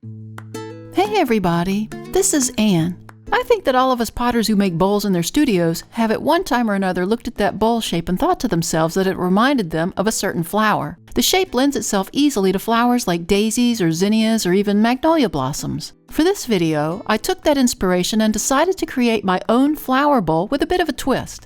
Hey everybody, this is Anne. I think that all of us potters who make bowls in their studios have at one time or another looked at that bowl shape and thought to themselves that it reminded them of a certain flower. The shape lends itself easily to flowers like daisies or zinnias or even magnolia blossoms. For this video, I took that inspiration and decided to create my own flower bowl with a bit of a twist.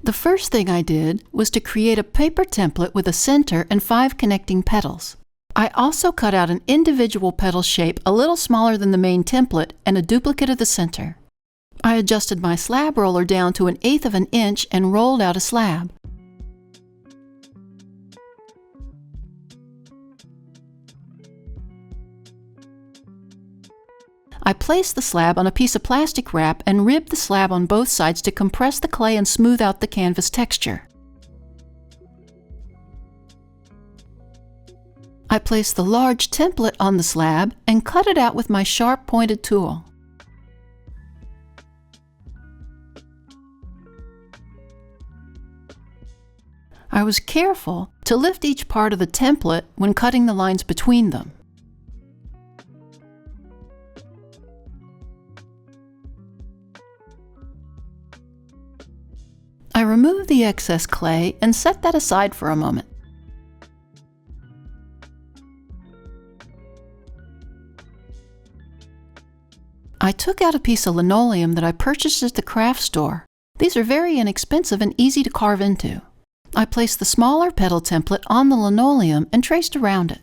The first thing I did was to create a paper template with a center and 5 connecting petals. I also cut out an individual petal shape a little smaller than the main template and a duplicate of the center. I adjusted my slab roller down to 1/8 of an inch and rolled out a slab. I placed the slab on a piece of plastic wrap and ribbed the slab on both sides to compress the clay and smooth out the canvas texture. I placed the large template on the slab and cut it out with my sharp pointed tool. I was careful to lift each part of the template when cutting the lines between them. I removed the excess clay and set that aside for a moment. I took out a piece of linoleum that I purchased at the craft store. These are very inexpensive and easy to carve into. I placed the smaller petal template on the linoleum and traced around it.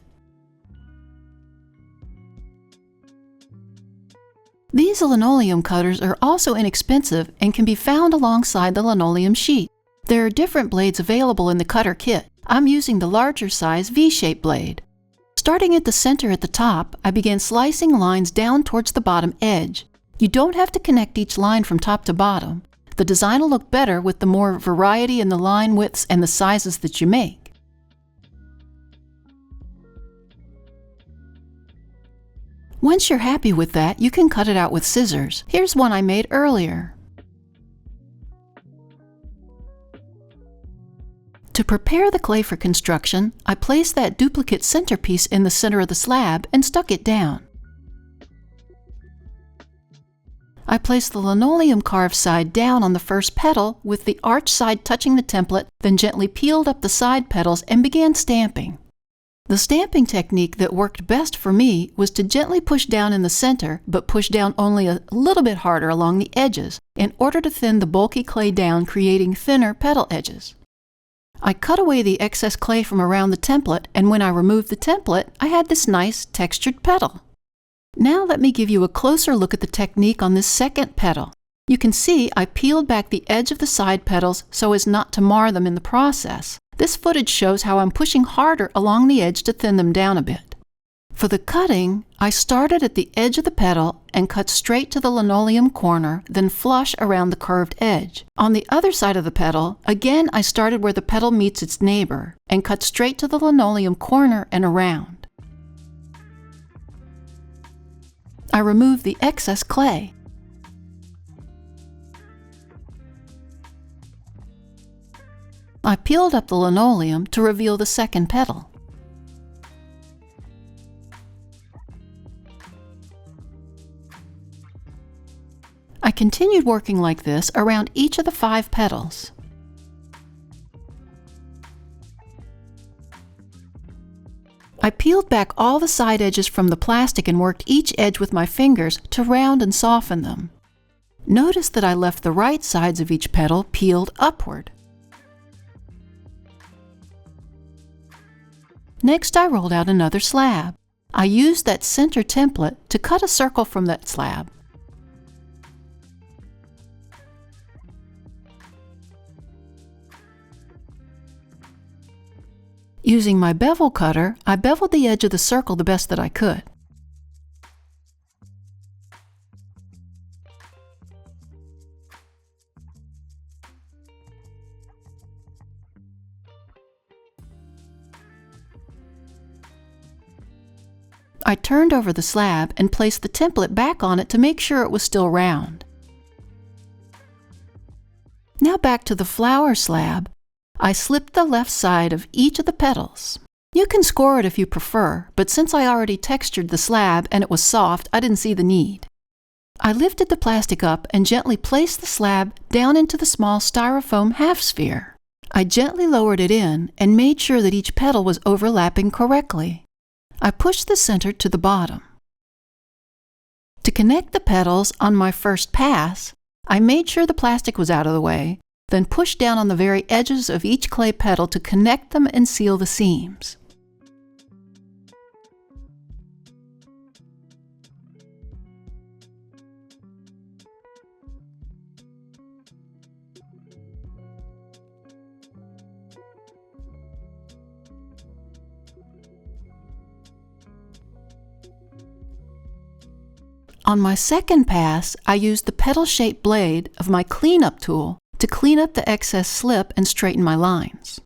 These linoleum cutters are also inexpensive and can be found alongside the linoleum sheet. There are different blades available in the cutter kit. I'm using the larger size V-shaped blade. Starting at the center at the top, I began slicing lines down towards the bottom edge. You don't have to connect each line from top to bottom. The design will look better with the more variety in the line widths and the sizes that you make. Once you're happy with that, you can cut it out with scissors. Here's one I made earlier. To prepare the clay for construction, I placed that duplicate centerpiece in the center of the slab and stuck it down. I placed the linoleum carved side down on the first petal with the arch side touching the template, then gently peeled up the side petals and began stamping. The stamping technique that worked best for me was to gently push down in the center, but push down only a little bit harder along the edges in order to thin the bulky clay down, creating thinner petal edges. I cut away the excess clay from around the template, and when I removed the template, I had this nice textured petal. Now let me give you a closer look at the technique on this second petal. You can see I peeled back the edge of the side petals so as not to mar them in the process. This footage shows how I'm pushing harder along the edge to thin them down a bit. For the cutting, I started at the edge of the petal and cut straight to the linoleum corner, then flush around the curved edge. On the other side of the petal, again I started where the petal meets its neighbor and cut straight to the linoleum corner and around. I removed the excess clay. I peeled up the linoleum to reveal the second petal. I continued working like this around each of the 5 petals. I peeled back all the side edges from the plastic and worked each edge with my fingers to round and soften them. Notice that I left the right sides of each petal peeled upward. Next, I rolled out another slab. I used that center template to cut a circle from that slab. Using my bevel cutter, I beveled the edge of the circle the best that I could. I turned over the slab and placed the template back on it to make sure it was still round. Now back to the flower slab. I slipped the left side of each of the petals. You can score it if you prefer, but since I already textured the slab and it was soft, I didn't see the need. I lifted the plastic up and gently placed the slab down into the small styrofoam half sphere. I gently lowered it in and made sure that each petal was overlapping correctly. I pushed the center to the bottom. To connect the petals on my first pass, I made sure the plastic was out of the way, then pushed down on the very edges of each clay petal to connect them and seal the seams. On my second pass, I used the petal-shaped blade of my cleanup tool to clean up the excess slip and straighten my lines.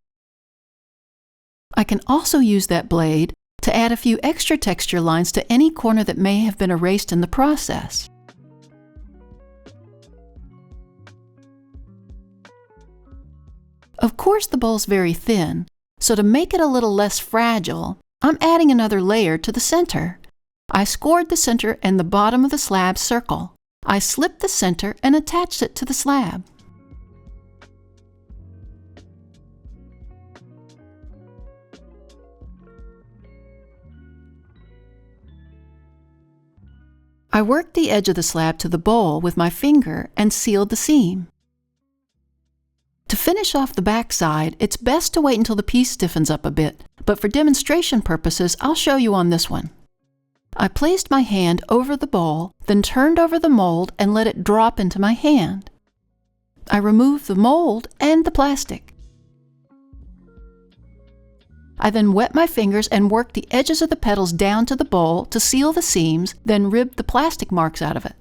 I can also use that blade to add a few extra texture lines to any corner that may have been erased in the process. Of course, the bowl's very thin, so to make it a little less fragile, I'm adding another layer to the center. I scored the center and the bottom of the slab circle. I slipped the center and attached it to the slab. I worked the edge of the slab to the bowl with my finger and sealed the seam. To finish off the back side, it's best to wait until the piece stiffens up a bit, but for demonstration purposes, I'll show you on this one. I placed my hand over the bowl, then turned over the mold and let it drop into my hand. I removed the mold and the plastic. I then wet my fingers and worked the edges of the petals down to the bowl to seal the seams, then ribbed the plastic marks out of it.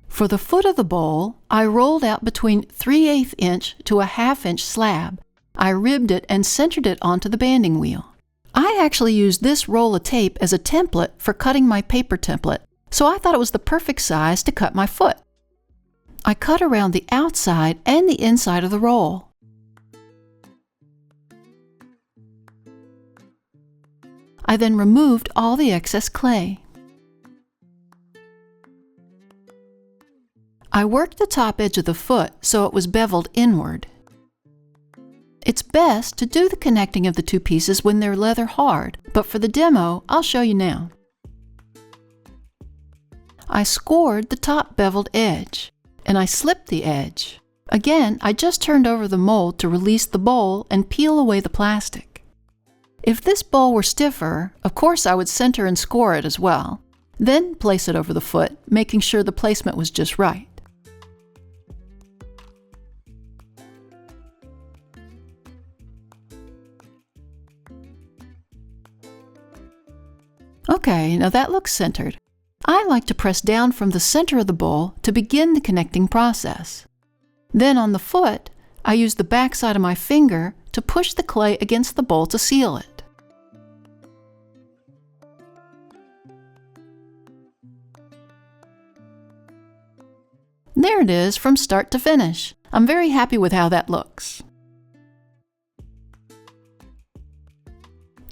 For the foot of the bowl, I rolled out between 3/8 inch to a 1/2 inch slab. I ribbed it and centered it onto the banding wheel. I actually used this roll of tape as a template for cutting my paper template, so I thought it was the perfect size to cut my foot. I cut around the outside and the inside of the roll. I then removed all the excess clay. I worked the top edge of the foot so it was beveled inward. It's best to do the connecting of the two pieces when they're leather hard, but for the demo, I'll show you now. I scored the top beveled edge, and I slipped the edge. Again, I just turned over the mold to release the bowl and peel away the plastic. If this bowl were stiffer, of course I would center and score it as well, then place it over the foot, making sure the placement was just right. Okay, now that looks centered. I like to press down from the center of the bowl to begin the connecting process. Then on the foot, I use the back side of my finger to push the clay against the bowl to seal it. There it is from start to finish. I'm very happy with how that looks.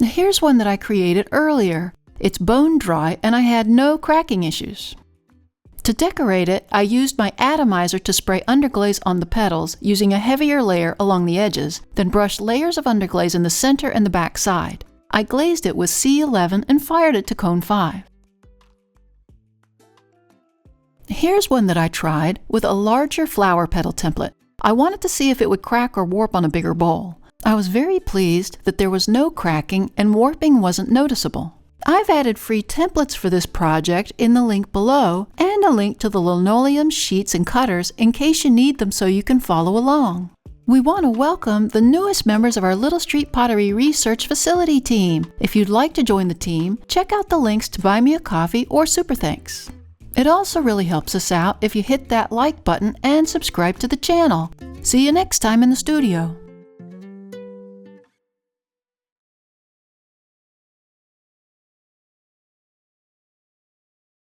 Now here's one that I created earlier. It's bone dry and I had no cracking issues. To decorate it, I used my atomizer to spray underglaze on the petals using a heavier layer along the edges, then brushed layers of underglaze in the center and the back side. I glazed it with C11 and fired it to cone 5. Here's one that I tried with a larger flower petal template. I wanted to see if it would crack or warp on a bigger bowl. I was very pleased that there was no cracking and warping wasn't noticeable. I've added free templates for this project in the link below and a link to the linoleum sheets and cutters in case you need them so you can follow along. We want to welcome the newest members of our Little Street Pottery Research Facility team. If you'd like to join the team, check out the links to buy me a coffee or super thanks. It also really helps us out if you hit that like button and subscribe to the channel. See you next time in the studio.